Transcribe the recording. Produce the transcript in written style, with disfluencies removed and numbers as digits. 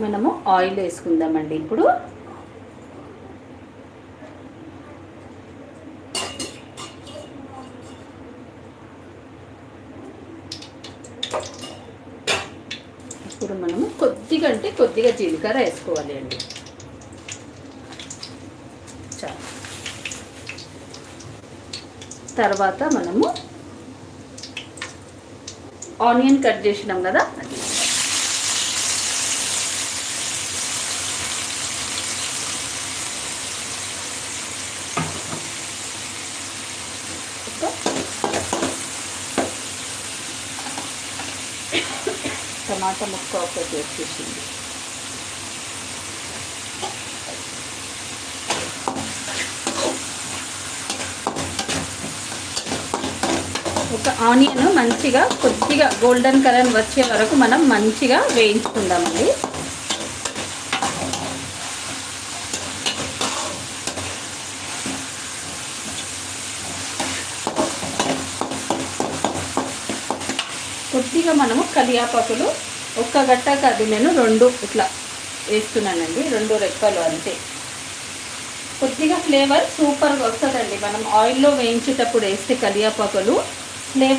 మనము ఆయిల్ వేసుకుందామండి. ఇప్పుడు మనము కొద్దిగా జీలకర్ర వేసుకోవాలి అండి. తర్వాత మనము ఆనియన్ కట్ చేసినాం కదా, అది టమాటా ముక్క ఒకటి వేసేసింది. ఒక ఆనియన్ మంచిగా కొద్దిగా గోల్డెన్ కలర్ వచ్చే వరకు మనం మంచిగా వేయించుకుందామండి. కొద్దిగా మనము కరివేపాకులు ఒక్క గట్ట కాదు, నేను 2 ఇట్లా వేస్తున్నానండి, 2 రెక్కలు అంతే. కొద్దిగా ఫ్లేవర్ సూపర్గా వస్తుందండి మనం ఆయిల్లో వేయించేటప్పుడు వేస్తే కరివేపాకులు